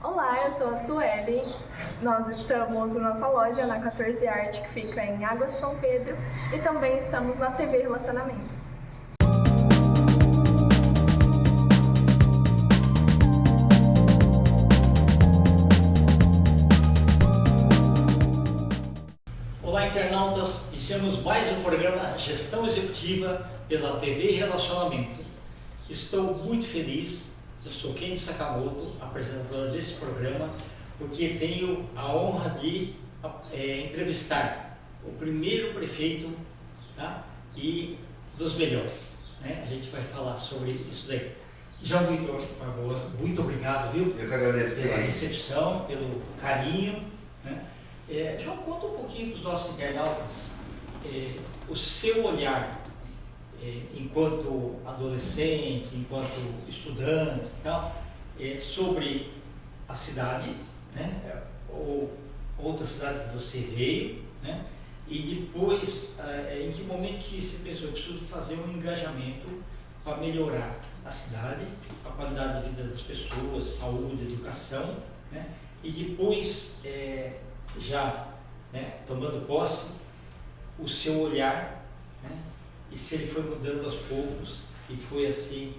Olá, eu sou a Sueli. Nós estamos na nossa loja, na 14 Arte, que fica em Águas São Pedro, e também estamos na TV Relacionamento. Olá, internautas! Iniciamos mais um programa Gestão Executiva pela TV Relacionamento. Estou muito feliz, eu sou Kenji Sakamoto, apresentador desse programa, porque tenho a honra de entrevistar o primeiro prefeito, tá? E dos melhores, né? A gente vai falar sobre isso daí. João Vitor Barbosa, muito obrigado, viu? Eu que agradeço pela recepção, pelo carinho, né? João, conta um pouquinho para os nossos internautas o seu olhar enquanto adolescente, enquanto estudante e tal, sobre a cidade, né? Ou outra cidade que você veio, né? E depois, em que momento que você pensou que preciso fazer um engajamento para melhorar a cidade, a qualidade de vida das pessoas, saúde, educação, né? E depois, já, né, tomando posse, o seu olhar, né, e se ele foi mudando aos poucos e foi assim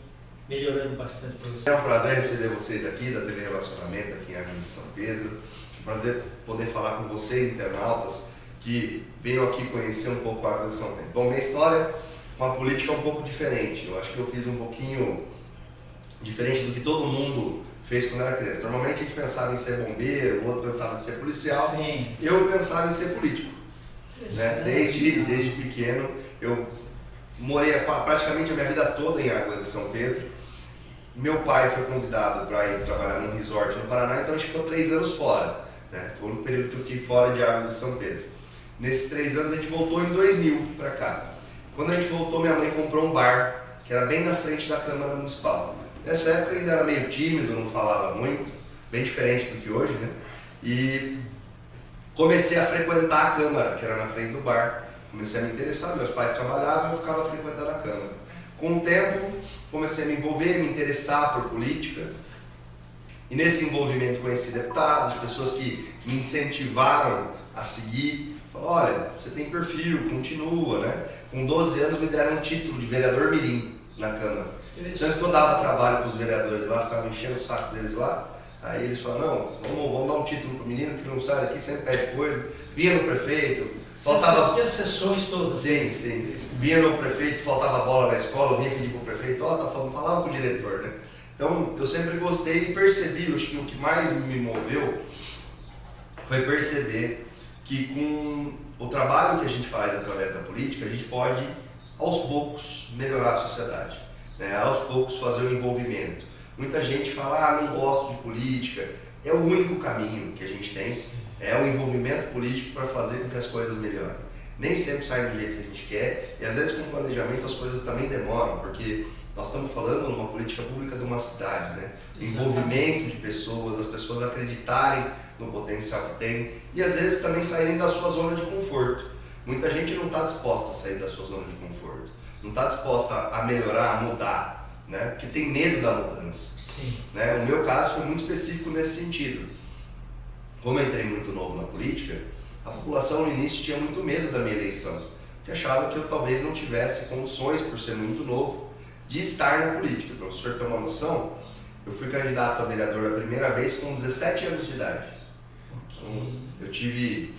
melhorando bastante para você. É um prazer receber vocês aqui da TV Relacionamento, aqui em Águas de São Pedro. É um prazer poder falar com vocês, internautas, que venham aqui conhecer um pouco a Águas de São Pedro. Bom, minha história com a política é um pouco diferente. Eu acho que eu fiz um pouquinho diferente do que todo mundo fez quando era criança. Normalmente a gente pensava em ser bombeiro, o outro pensava em ser policial. Sim. Eu pensava em ser político. Né? Desde pequeno, eu morei praticamente a minha vida toda em Águas de São Pedro. Meu pai foi convidado para ir trabalhar num resort no Paraná, então a gente ficou 3 anos fora. Né? Foi um período que eu fiquei fora de Águas de São Pedro. Nesses 3 anos a gente voltou em 2000 para cá. Quando a gente voltou, minha mãe comprou um bar, que era bem na frente da Câmara Municipal. Nessa época eu ainda era meio tímido, não falava muito, bem diferente do que hoje, né? E comecei a frequentar a Câmara, que era na frente do bar. Comecei a me interessar, meus pais trabalhavam e eu ficava frequentando a Câmara. Com o tempo, comecei a me envolver, me interessar por política. E nesse envolvimento conheci deputados, pessoas que me incentivaram a seguir. Falaram, olha, você tem perfil, continua, né? Com 12 anos me deram um título de vereador mirim na Câmara. Tanto que eu dava trabalho para os vereadores lá, ficava enchendo o saco deles lá. Aí eles falaram, não, vamos dar um título pro menino que não sai daqui, sempre pede coisa. Vinha no prefeito, faltava... As sessões todas. Sim. Vinha no prefeito, faltava bola na escola, eu vinha pedir pro prefeito, tá falando, falava pro diretor, né? Então, eu sempre gostei e percebi, acho que o que mais me moveu foi perceber que com o trabalho que a gente faz através da política, a gente pode, aos poucos, melhorar a sociedade, né? Aos poucos fazer o envolvimento. Muita gente fala, não gosto de política. É o único caminho que a gente tem, é o envolvimento político para fazer com que as coisas melhorem. Nem sempre saem do jeito que a gente quer, e às vezes com planejamento as coisas também demoram, porque nós estamos falando numa política pública de uma cidade, né? O envolvimento de pessoas, as pessoas acreditarem no potencial que tem, e às vezes também saírem da sua zona de conforto. Muita gente não está disposta a sair da sua zona de conforto, não está disposta a melhorar, a mudar, né? Porque tem medo da mudança. Sim. Né? O meu caso foi muito específico nesse sentido. Como eu entrei muito novo na política, a população no início tinha muito medo da minha eleição, porque achava que eu talvez não tivesse condições, por ser muito novo, de estar na política. Para o senhor ter uma noção, eu fui candidato a vereador a primeira vez com 17 anos de idade. Então, eu tive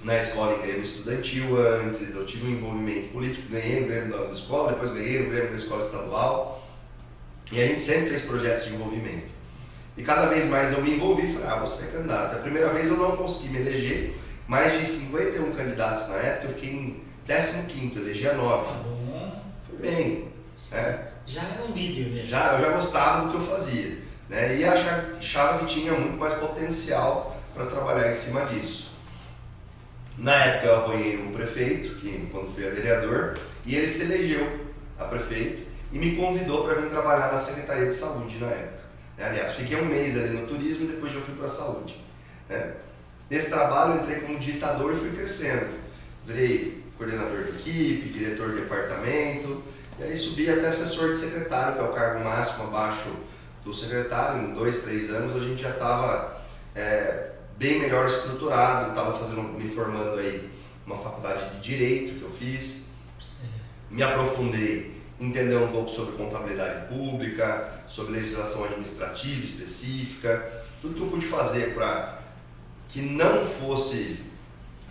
na escola em grêmio estudantil antes, eu tive um envolvimento político, ganhei o grêmio da escola, depois ganhei o grêmio da escola estadual, e a gente sempre fez projetos de envolvimento. E cada vez mais eu me envolvi e falei, você é candidato. A primeira vez eu não consegui me eleger, mais de 51 candidatos na época, eu fiquei em 15º, elegi a 9. Tá bom. Foi bem. Né? Já era um líder mesmo. Eu já gostava do que eu fazia, né? E achava que tinha muito mais potencial para trabalhar em cima disso. Na época eu apoiei um prefeito, que quando fui a vereador, e ele se elegeu a prefeito e me convidou para vir trabalhar na Secretaria de Saúde na época. Aliás, fiquei um mês ali no turismo e depois eu fui para a saúde. Né? Nesse trabalho eu entrei como digitador e fui crescendo. Virei coordenador de equipe, diretor de departamento, e aí subi até assessor de secretário, que é o cargo máximo abaixo do secretário, em 2, 3 anos a gente já estava bem melhor estruturado, estava me formando aí uma faculdade de Direito que eu fiz, me aprofundei, entender um pouco sobre contabilidade pública, sobre legislação administrativa específica, tudo que eu pude fazer para que não fosse,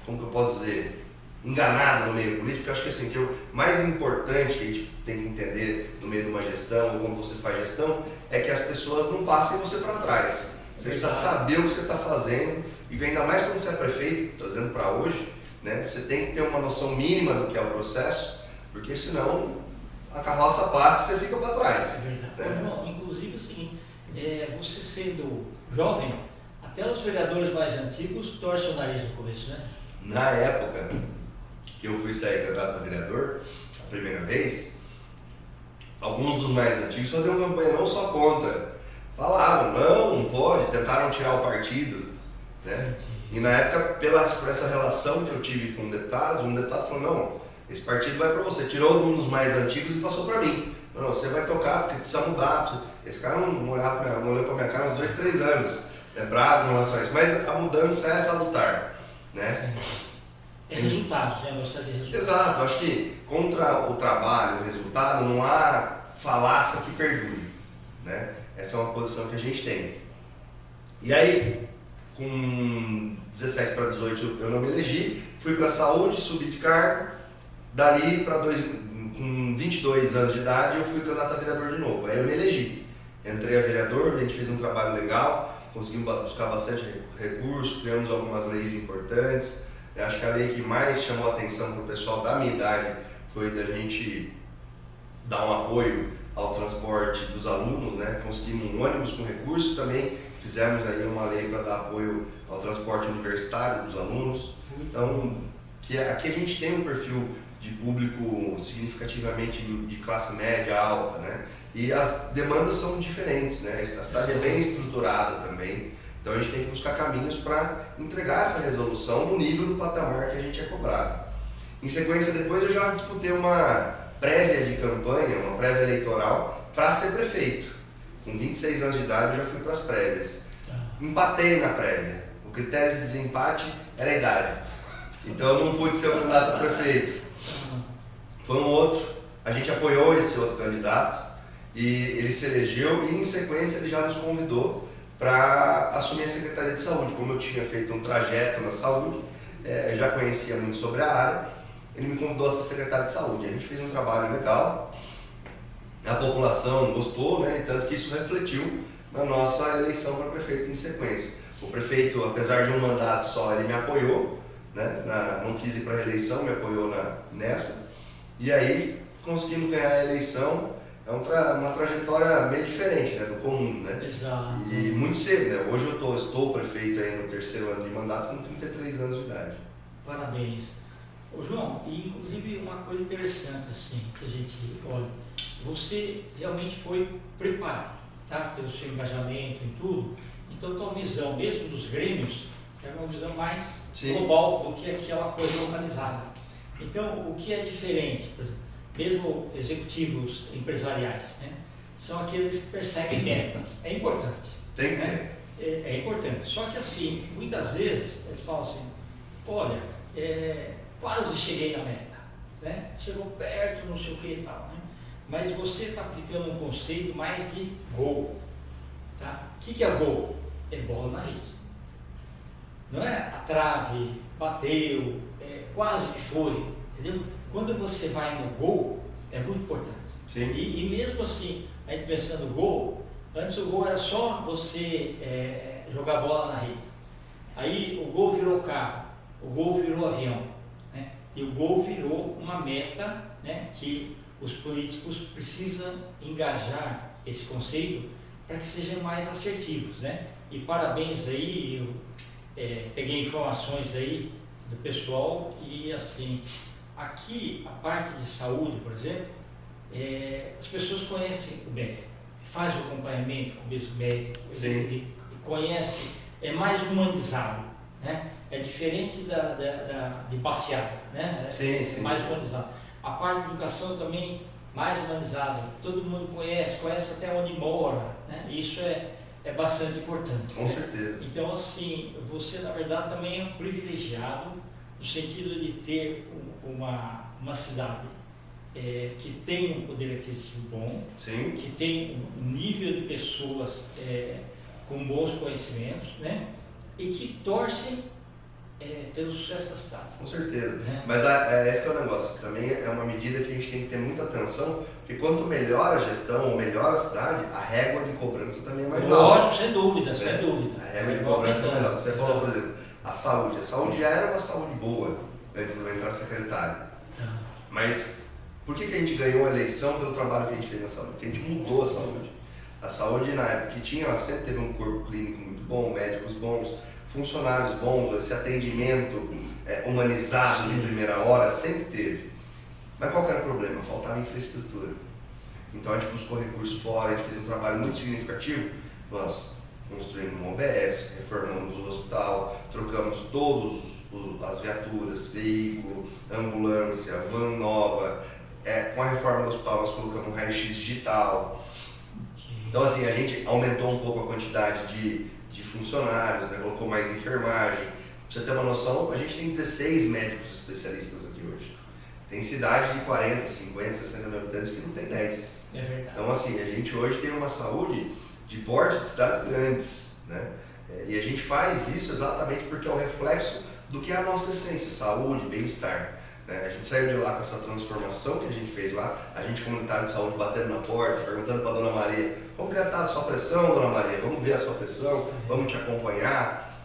como que eu posso dizer, enganado no meio político. Eu acho que assim, que o mais importante que a gente tem que entender no meio de uma gestão, ou quando você faz gestão, é que as pessoas não passem você para trás. Você precisa saber o que você está fazendo, e ainda mais quando você é prefeito, trazendo para hoje, né, você tem que ter uma noção mínima do que é o processo, porque senão a carroça passa e você fica para trás. É verdade. Né? Não, inclusive, assim, você sendo jovem, até os vereadores mais antigos torcem o nariz no começo, né? Na época que eu fui sair candidato a vereador, a primeira vez, alguns dos mais antigos faziam campanha não só contra, falavam, não pode, tentaram tirar o partido, né? E na época, por essa relação que eu tive com deputados, um deputado falou, não, esse partido vai para você, tirou um dos mais antigos e passou para mim. Não, você vai tocar porque precisa mudar. Esse cara não olhou para minha cara uns 2, 3 anos, é bravo em relação a isso, mas a mudança é salutar, né? É resultado, né? Você de resultado. Exato, acho que contra o trabalho, o resultado, não há falácia que perdure, né? Essa é uma posição que a gente tem. E aí, com 17 para 18 eu não me elegi, fui para a saúde, subi de cargo, dali para com 22 anos de idade eu fui candidato a vereador de novo, aí eu me elegi. Entrei a vereador, a gente fez um trabalho legal, conseguimos buscar bastante recurso, criamos algumas leis importantes. Eu acho que a lei que mais chamou a atenção para o pessoal da minha idade foi da gente dar um apoio ao transporte dos alunos, né? Conseguimos um ônibus com recurso, também fizemos aí uma lei para dar apoio ao transporte universitário dos alunos. Então, aqui a gente tem um perfil de público significativamente de classe média alta, né? E as demandas são diferentes, né? A cidade é bem estruturada também, então a gente tem que buscar caminhos para entregar essa resolução no nível do patamar que a gente é cobrado. Em sequência, depois eu já disputei uma prévia de campanha, uma prévia eleitoral, para ser prefeito. Com 26 anos de idade eu já fui para as prévias. Empatei na prévia. O critério de desempate era a idade. Então eu não pude ser o candidato a prefeito. Foi um outro, a gente apoiou esse outro candidato e ele se elegeu e em sequência ele já nos convidou para assumir a Secretaria de Saúde. Como eu tinha feito um trajeto na saúde, já conhecia muito sobre a área, ele me convidou a ser secretário de saúde. A gente fez um trabalho legal, a população gostou, né? E tanto que isso refletiu na nossa eleição para prefeito em sequência. O prefeito, apesar de um mandato só, ele me apoiou, né? Não quis ir para a reeleição, me apoiou nessa. E aí conseguimos ganhar a eleição. É uma trajetória meio diferente, né, do comum, né? Exato. E muito cedo, né? Hoje eu estou prefeito aí no 3º ano de mandato com 33 anos de idade. Parabéns. Ô João, e inclusive uma coisa interessante assim, que a gente olha, você realmente foi preparado, tá? Pelo seu engajamento em tudo, então tua visão, mesmo dos grêmios, é uma visão mais global do que aquela coisa localizada. Então, o que é diferente, por exemplo, mesmo executivos empresariais, né, são aqueles que perseguem metas. É importante. Tem que né? É importante. Só que assim, muitas vezes eles falam assim, olha, quase cheguei na meta, né? Chegou perto, não sei o que e tal, né? Mas você está aplicando um conceito mais de gol. Tá? O que é gol? É bola na rede. Não é a trave, bateu, quase que foi, entendeu? Quando você vai no gol, é muito importante. Sim. E mesmo assim, a gente pensando no gol, antes o gol era só você jogar a bola na rede. Aí o gol virou carro, o gol virou avião, né? E o gol virou uma meta, né, que os políticos precisam engajar esse conceito para que sejam mais assertivos, né? E parabéns daí, eu peguei informações daí do pessoal e assim, aqui a parte de saúde, por exemplo, as pessoas conhecem o médico, faz o acompanhamento com o mesmo médico, ele conhece, é mais humanizado, né? É diferente de passeada, né? Sim. Mais humanizado. A parte de educação também mais humanizada, todo mundo conhece até onde mora, né? Isso é bastante importante. Com certeza. Então, assim, você na verdade também é um privilegiado no sentido de ter uma cidade que tem um poder aquisitivo bom, Sim. que tem um nível de pessoas com bons conhecimentos, né? E que torcem pelo sucesso da cidade. Com certeza. Né? Mas esse que é o negócio. Também é uma medida que a gente tem que ter muita atenção, porque quanto melhor a gestão ou melhor a cidade, a régua de cobrança também é mais alta. Lógico, sem dúvida, sem dúvida. A régua de cobrança é mais alta. Você falou, por exemplo, a saúde. A saúde já era uma saúde boa antes de eu entrar secretário. Mas por que a gente ganhou a eleição pelo trabalho que a gente fez na saúde? Porque a gente mudou a saúde. A saúde, na época que tinha, ela sempre teve um corpo clínico muito bom, médicos bons, funcionários bons, esse atendimento humanizado de primeira hora, sempre teve. Mas qual que era o problema? Faltava infraestrutura. Então a gente buscou recursos fora, a gente fez um trabalho muito significativo. Nós construímos um OBS, reformamos o hospital, trocamos todas as viaturas, veículo, ambulância, van nova. Com a reforma do hospital nós colocamos um raio-x digital. Então assim, a gente aumentou um pouco a quantidade de funcionários, né? Colocou mais enfermagem. Pra você ter uma noção, a gente tem 16 médicos especialistas aqui hoje. Tem cidade de 40, 50, 60 mil habitantes que não tem 10. É verdade. Então assim, a gente hoje tem uma saúde de porte de cidades grandes, né? E a gente faz isso exatamente porque é o reflexo do que é a nossa essência, saúde, bem-estar. A gente saiu de lá com essa transformação que a gente fez lá, a gente comunitário de saúde batendo na porta, perguntando para a Dona Maria, como que está a sua pressão, Dona Maria? Vamos ver a sua pressão, vamos te acompanhar.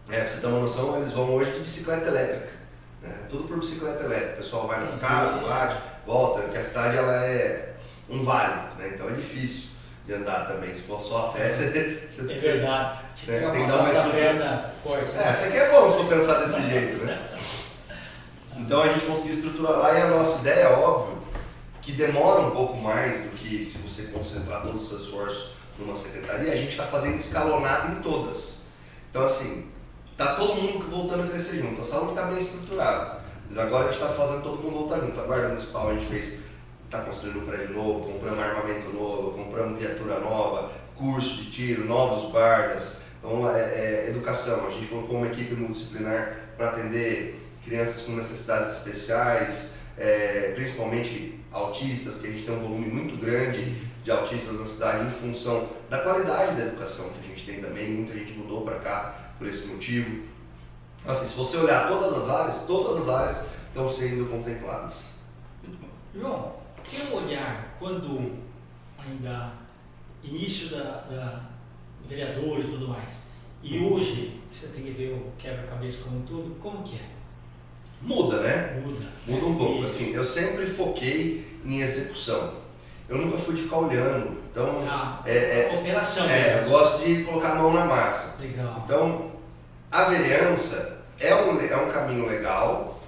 Para você ter uma noção, eles vão hoje de bicicleta elétrica, né? Tudo por bicicleta elétrica, o pessoal vai nas casas, bate, volta, porque a cidade ela é um vale, né? Então é difícil de andar também, se for só a pé, você é verdade. tem que dar uma estrutura forte. Até que é bom se for pensar desse jeito, né? Então a gente conseguiu estruturar lá e a nossa ideia, óbvio, que demora um pouco mais do que se você concentrar todo o seu esforço numa secretaria, a gente está fazendo escalonado em todas. Então assim, está todo mundo voltando a crescer junto, a saúde está bem estruturada, mas agora a gente está fazendo todo mundo voltar junto. A Guarda Municipal a gente está construindo um prédio novo, compramos armamento novo, compramos viatura nova, curso de tiro, novos guardas, então educação, a gente colocou uma equipe multidisciplinar para atender crianças com necessidades especiais, principalmente autistas, que a gente tem um volume muito grande de autistas na cidade em função da qualidade da educação que a gente tem também, muita gente mudou para cá por esse motivo. Assim, se você olhar todas as áreas estão sendo contempladas. Muito bom. João, teu olhar, quando ainda início da vereadores e tudo mais, e hoje você tem que ver o quebra-cabeça como um todo, como que é? Muda, né? Muda um pouco. E... Assim, eu sempre foquei em execução. Eu nunca fui de ficar olhando. Então, operação. Eu gosto de colocar a mão na massa. Legal. Então, a vereança é um caminho legal,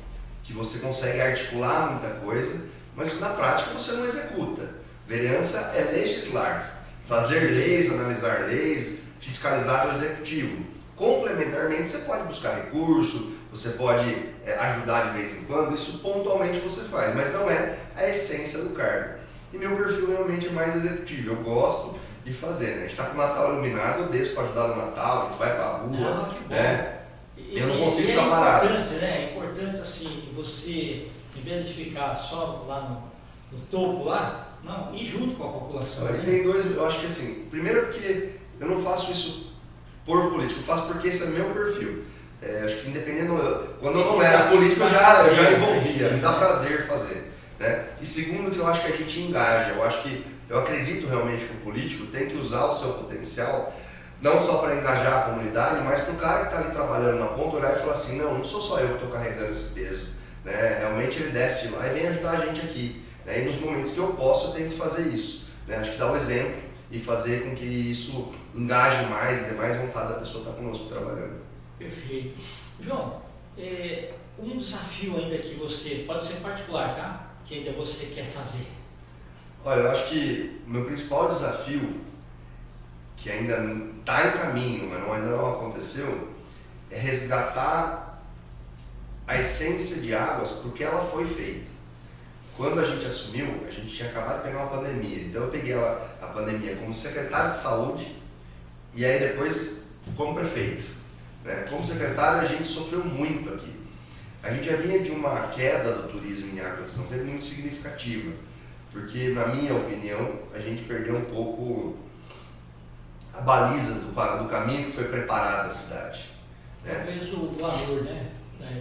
que você consegue articular muita coisa, mas na prática você não executa. Vereança é legislar, fazer leis, analisar leis, fiscalizar o executivo. Complementarmente, você pode buscar recurso, você pode ajudar de vez em quando, isso pontualmente você faz, mas não é a essência do cargo. E meu perfil realmente é mais executivo, eu gosto de fazer, né? A gente está com o Natal iluminado, eu desço para ajudar no Natal, a gente vai para a rua, né? Eu não consigo ficar parado. É importante, né? É importante assim, você, em vez de ficar só lá no topo lá, não, ir junto com a população. Né? Tem dois, eu acho que assim, primeiro porque eu não faço isso por político, eu faço porque esse é meu perfil. Acho que independendo, quando eu não era político eu já envolvia, me dá prazer fazer. Né? E segundo que eu acho que a gente engaja, eu acredito realmente que o político tem que usar o seu potencial, não só para engajar a comunidade, mas para o cara que está ali trabalhando na ponta olhar e falar assim, não sou só eu que estou carregando esse peso. Né? Realmente ele desce de lá e vem ajudar a gente aqui. Né? E nos momentos que eu posso eu tento fazer isso. Né? Acho que dar o exemplo e fazer com que isso engaje mais, dê mais vontade da pessoa estar conosco trabalhando. Perfeito. João, um desafio ainda que você, pode ser particular, tá? Que ainda você quer fazer. Olha, eu acho que o meu principal desafio, que ainda está em caminho, mas ainda não aconteceu, é resgatar a essência de Águas porque ela foi feita. quando a gente assumiu, a gente tinha acabado de pegar uma pandemia. Então eu peguei a pandemia como secretário de saúde e aí depois como prefeito. Né? Como secretário a gente sofreu muito aqui. A gente já vinha de uma queda do turismo em Águas de São Pedro muito significativa, porque na minha opinião a gente perdeu um pouco a baliza do caminho que foi preparado a cidade. Né? Talvez o valor, né?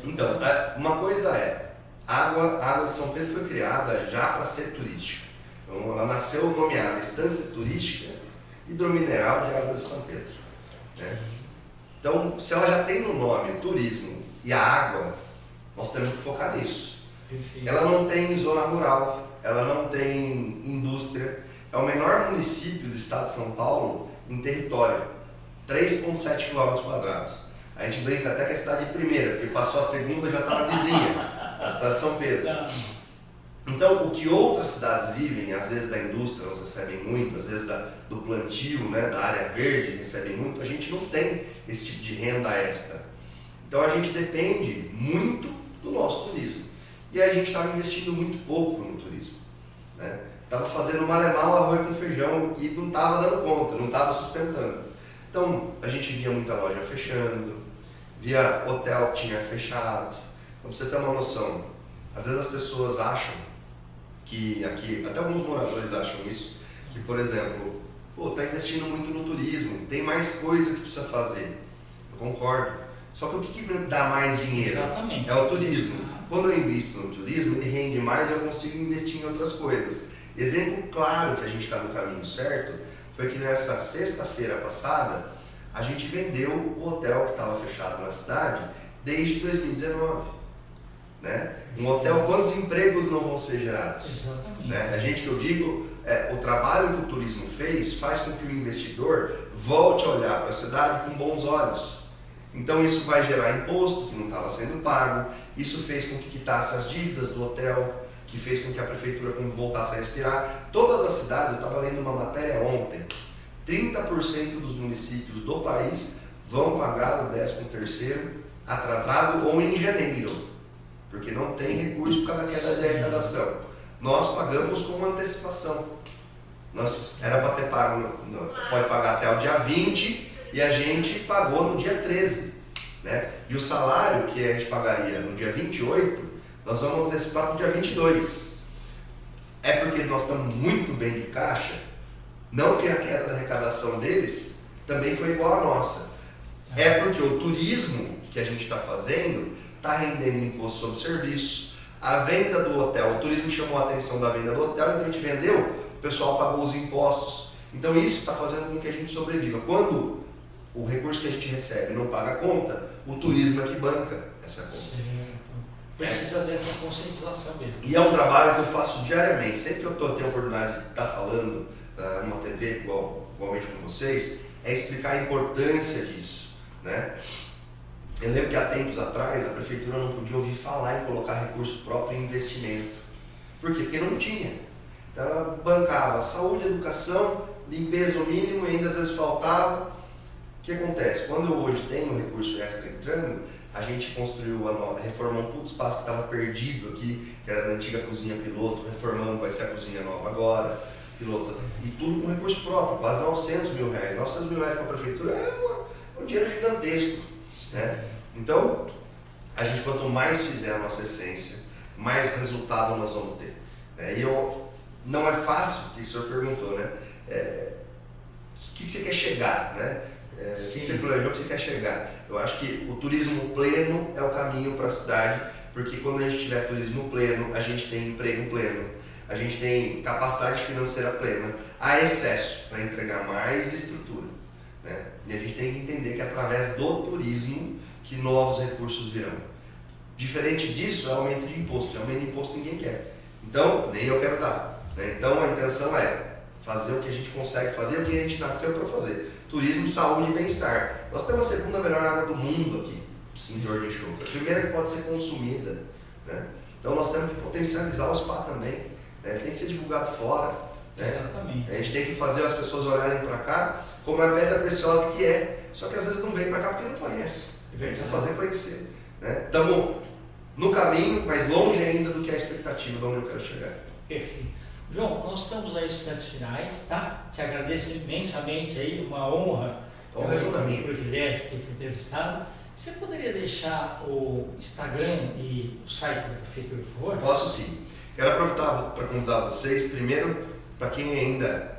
Então, uma coisa é, a Água de São Pedro foi criada já para ser turística. Então, ela nasceu nomeada Estância Turística Hidromineral de Águas de São Pedro. Né? Então, se ela já tem no nome turismo e a água, nós temos que focar nisso. Perfeito. Ela não tem zona rural, ela não tem indústria. É o menor município do estado de São Paulo em território, 3,7 km². A gente brinca até que é a cidade de primeira, porque passou a segunda e já está na vizinha, a cidade de São Pedro. Então, o que outras cidades vivem, às vezes da indústria elas recebem muito, às vezes do plantio, né, da área verde recebem muito, a gente não tem esse tipo de renda extra. Então a gente depende muito do nosso turismo. E aí a gente estava investindo muito pouco no turismo. Né? Estava fazendo mal arroz com feijão e não estava dando conta, não estava sustentando. Então a gente via muita loja fechando, via hotel que tinha fechado. Então, pra você ter uma noção, às vezes as pessoas acham que aqui, até alguns moradores acham isso, que por exemplo, está investindo muito no turismo, tem mais coisa que precisa fazer. Eu concordo. Só que o que dá mais dinheiro? Exatamente. É o turismo. Quando eu invisto no turismo, ele rende mais e eu consigo investir em outras coisas. Exemplo claro que a gente está no caminho certo foi que nessa sexta-feira passada a gente vendeu o hotel que estava fechado na cidade desde 2019. Né? Um hotel, quantos empregos não vão ser gerados? Exatamente. Né? A gente que eu digo, o trabalho que o turismo fez faz com que o investidor volte a olhar para a cidade com bons olhos. Então isso vai gerar imposto que não estava sendo pago, isso fez com que quitasse as dívidas do hotel, que fez com que a prefeitura voltasse a respirar. Todas as cidades, eu estava lendo uma matéria ontem, 30% dos municípios do país vão pagar o 13º atrasado ou em janeiro, porque não tem recurso por causa da queda de arrecadação. Nós pagamos com antecipação. Era para ter pago, pode pagar até o dia 20, e a gente pagou no dia 13, né? E o salário que a gente pagaria no dia 28, nós vamos antecipar para o dia 22. É porque nós estamos muito bem de caixa, não que a queda da arrecadação deles também foi igual à nossa. É porque o turismo que a gente está fazendo está rendendo imposto sobre serviço, a venda do hotel, o turismo chamou a atenção da venda do hotel, então a gente vendeu, o pessoal pagou os impostos. Então isso está fazendo com que a gente sobreviva. Quando o recurso que a gente recebe não paga a conta, o turismo é que banca essa conta. Certo. Precisa dessa conscientização mesmo. E é um trabalho que eu faço diariamente. Sempre que eu tenho a oportunidade de estar falando numa TV igualmente com vocês, é explicar a importância disso. Né? Eu lembro que há tempos atrás a prefeitura não podia ouvir falar em colocar recurso próprio em investimento. Por quê? Porque não tinha. Então ela bancava saúde, educação, limpeza o mínimo e ainda às vezes faltava. O que acontece? Quando eu hoje tenho recurso extra entrando, a gente construiu, reformou todo o espaço que estava perdido aqui, que era da antiga cozinha piloto, reformando, vai ser a cozinha nova agora, piloto, e tudo com recurso próprio, quase 900 mil reais. 900 mil reais para a prefeitura é um dinheiro gigantesco. Né? Então, a gente quanto mais fizer a nossa essência, mais resultado nós vamos ter. E não é fácil, que o senhor perguntou, né? O que você quer chegar, né? O que você planejou, o que você quer chegar? Eu acho que o turismo pleno é o caminho para a cidade, porque quando a gente tiver turismo pleno, a gente tem emprego pleno, a gente tem capacidade financeira plena, há excesso para entregar mais estrutura. Né? E a gente tem que entender que é através do turismo que novos recursos virão. Diferente disso é aumento de imposto. Aumento de imposto ninguém quer. Então, nem eu quero dar. Né? Então a intenção é fazer o que a gente consegue fazer, o que a gente nasceu para fazer. Turismo, saúde e bem-estar. Nós temos a segunda melhor água do mundo aqui, em Torre de Enxofre. A primeira que pode ser consumida. Né? Então nós temos que potencializar o spa também. Né? Ele tem que ser divulgado fora. Né? Exatamente. A gente tem que fazer as pessoas olharem para cá como a pedra preciosa que é. Só que às vezes não vem para cá porque não conhece. E a gente precisa fazer conhecer. Né? Estamos no caminho, mas longe ainda do que é a expectativa de onde eu quero chegar. Perfeito. João, nós estamos aí nos instantes finais, tá? Te agradeço imensamente aí, uma honra, Honra é toda minha. um privilégio ter te entrevistado. Você poderia deixar o Instagram e o site da Prefeitura, por favor? Posso sim. Quero aproveitar para convidar vocês, primeiro, para quem ainda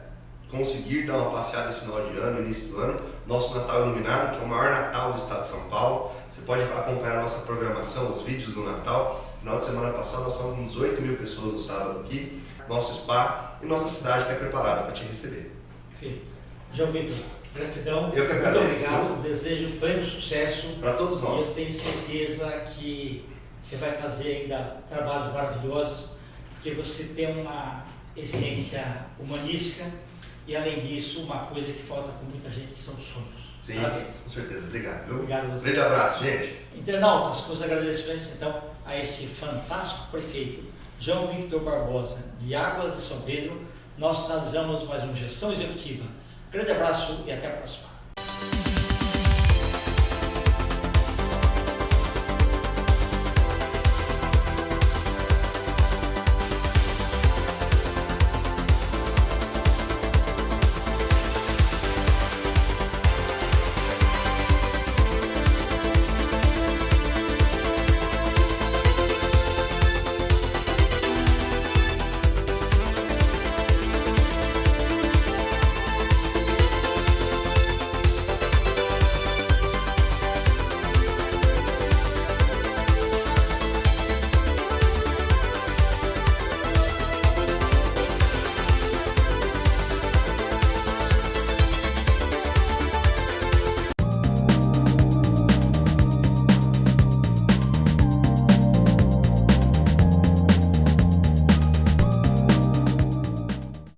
conseguir dar uma passeada esse final de ano, início do ano, nosso Natal Iluminado, que é o maior Natal do estado de São Paulo. Você pode acompanhar a nossa programação, os vídeos do Natal. Final de semana passado nós estávamos com 18 mil pessoas no sábado aqui, nosso spa e nossa cidade está preparada para te receber. Perfeito. João Vitor, gratidão. Eu que agradeço. Muito obrigado. Desejo pleno sucesso. Para todos E nós. eu tenho certeza que você vai fazer ainda trabalhos maravilhosos, porque você tem uma essência humanística e, além disso, uma coisa que falta com muita gente, que são os sonhos. Sim, Parabéns. com certeza. Obrigado. Viu? Obrigado a você. Grande abraço, gente. Internautas, com os agradecimentos então a esse fantástico prefeito João Victor Barbosa, de Águas de São Pedro, nós finalizamos mais uma Gestão Executiva. Grande abraço e até a próxima.